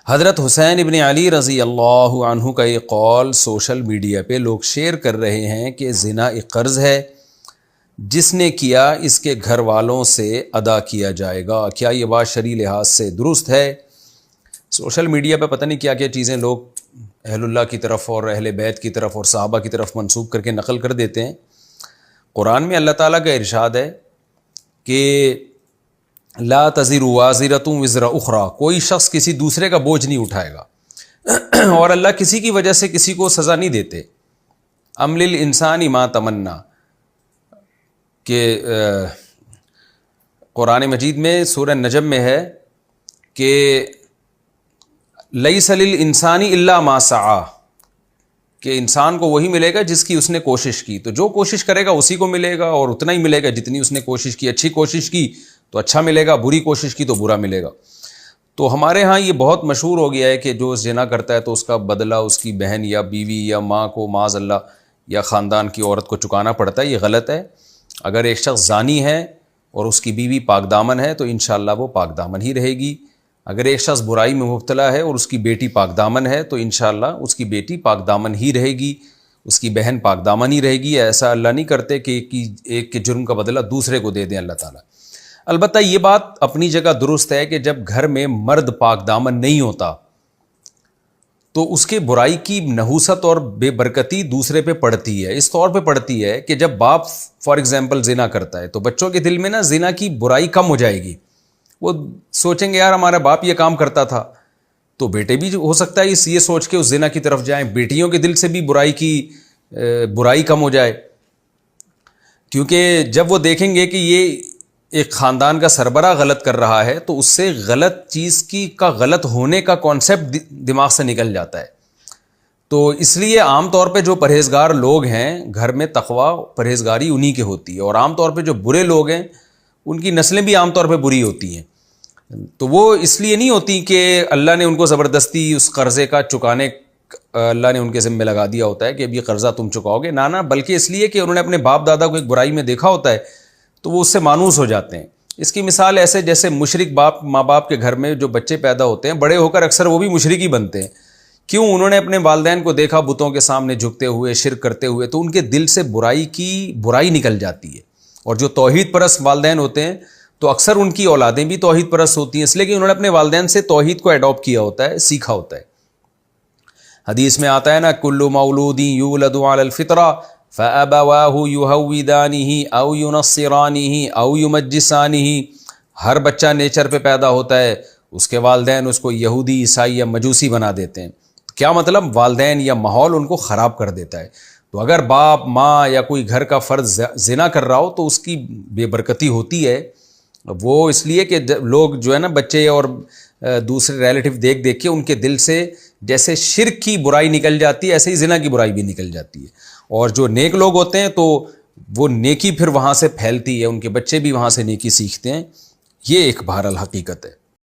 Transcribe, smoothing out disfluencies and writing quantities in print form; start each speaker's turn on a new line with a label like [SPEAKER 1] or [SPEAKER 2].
[SPEAKER 1] حضرت حسین ابن علی رضی اللہ عنہ کا یہ قول سوشل میڈیا پہ لوگ شیئر کر رہے ہیں کہ زنا ایک قرض ہے، جس نے کیا اس کے گھر والوں سے ادا کیا جائے گا۔ کیا یہ بات شرعی لحاظ سے درست ہے؟ سوشل میڈیا پہ پتہ نہیں کیا کیا چیزیں لوگ اہل اللہ کی طرف اور اہل بیت کی طرف اور صحابہ کی طرف منسوب کر کے نقل کر دیتے ہیں۔ قرآن میں اللہ تعالیٰ کا ارشاد ہے کہ لا تزر وازرۃ وزر اخری، کوئی شخص کسی دوسرے کا بوجھ نہیں اٹھائے گا، اور اللہ کسی کی وجہ سے کسی کو سزا نہیں دیتے۔ ام للانسان ما تمنا، کہ قرآن مجید میں سورہ نجم میں ہے کہ لیس للانسان الا ما سعی، کہ انسان کو وہی ملے گا جس کی اس نے کوشش کی، تو جو کوشش کرے گا اسی کو ملے گا، اور اتنا ہی ملے گا جتنی اس نے کوشش کی۔ اچھی کوشش کی تو اچھا ملے گا، بری کوشش کی تو برا ملے گا۔ تو ہمارے ہاں یہ بہت مشہور ہو گیا ہے کہ جو زنا کرتا ہے تو اس کا بدلہ اس کی بہن یا بیوی یا ماں کو معاذ اللہ یا خاندان کی عورت کو چکانا پڑتا ہے۔ یہ غلط ہے۔ اگر ایک شخص زانی ہے اور اس کی بیوی پاک دامن ہے تو انشاءاللہ وہ پاک دامن ہی رہے گی۔ اگر ایک شخص برائی میں مبتلا ہے اور اس کی بیٹی پاک دامن ہے تو انشاءاللہ اس کی بیٹی پاک دامن ہی رہے گی، اس کی بہن پاک دامن ہی رہے گی۔ ایسا اللہ نہیں کرتے کہ ایک کے جرم کا بدلہ دوسرے کو دے دیں اللہ تعالیٰ۔ البتہ یہ بات اپنی جگہ درست ہے کہ جب گھر میں مرد پاک دامن نہیں ہوتا تو اس کے برائی کی نحوست اور بے برکتی دوسرے پہ پڑتی ہے۔ اس طور پہ پڑتی ہے کہ جب باپ فار ایگزامپل زنا کرتا ہے تو بچوں کے دل میں نا زنا کی برائی کم ہو جائے گی، وہ سوچیں گے یار ہمارا باپ یہ کام کرتا تھا، تو بیٹے بھی ہو سکتا ہے یہ سوچ کے اس زنا کی طرف جائیں۔ بیٹیوں کے دل سے بھی برائی کم ہو جائے، کیونکہ جب وہ دیکھیں گے کہ یہ ایک خاندان کا سربراہ غلط کر رہا ہے تو اس سے غلط چیز کا غلط ہونے کا کانسیپٹ دماغ سے نکل جاتا ہے۔ تو اس لیے عام طور پہ جو پرہیزگار لوگ ہیں گھر میں تقویٰ پرہیزگاری انہی کے ہوتی ہے، اور عام طور پہ جو برے لوگ ہیں ان کی نسلیں بھی عام طور پہ بری ہوتی ہیں۔ تو وہ اس لیے نہیں ہوتی کہ اللہ نے ان کو زبردستی اس قرضے کا چکانے اللہ نے ان کے ذمہ لگا دیا ہوتا ہے کہ اب یہ قرضہ تم چکاؤ گے، نہ بلکہ اس لیے کہ انہوں نے اپنے باپ دادا کو ایک برائی میں دیکھا ہوتا ہے تو وہ اس سے مانوس ہو جاتے ہیں۔ اس کی مثال ایسے جیسے مشرک ماں باپ کے گھر میں جو بچے پیدا ہوتے ہیں بڑے ہو کر اکثر وہ بھی مشرک ہی بنتے ہیں۔ کیوں؟ انہوں نے اپنے والدین کو دیکھا بتوں کے سامنے جھکتے ہوئے، شرک کرتے ہوئے، تو ان کے دل سے برائی نکل جاتی ہے۔ اور جو توحید پرست والدین ہوتے ہیں تو اکثر ان کی اولادیں بھی توحید پرست ہوتی ہیں، اس لیے کہ انہوں نے اپنے والدین سے توحید کو اڈاپٹ کیا ہوتا ہے، سیکھا ہوتا ہے۔ حدیث میں آتا ہے نا کل مولود یولد علی الفطرہ فَأَبَوَاهُ يُهَوِّدَانِهِ أَوْ يُنَصِّرَانِهِ أَوْ يُمَجِّسَانِهِ، ہر بچہ نیچر پہ پیدا ہوتا ہے، اس کے والدین اس کو یہودی، عیسائی یا مجوسی بنا دیتے ہیں۔ کیا مطلب؟ والدین یا ماحول ان کو خراب کر دیتا ہے۔ تو اگر باپ ماں یا کوئی گھر کا فرد زنا کر رہا ہو تو اس کی بے برکتی ہوتی ہے۔ وہ اس لیے کہ لوگ جو ہے نا بچے اور دوسرے ریلیٹیو دیکھ کے ان کے دل سے جیسے شرک کی برائی نکل جاتی ہے ایسے ہی زنا کی برائی بھی نکل جاتی ہے، اور جو نیک لوگ ہوتے ہیں تو وہ نیکی پھر وہاں سے پھیلتی ہے، ان کے بچے بھی وہاں سے نیکی سیکھتے ہیں۔ یہ ایک بہرحال حقیقت ہے۔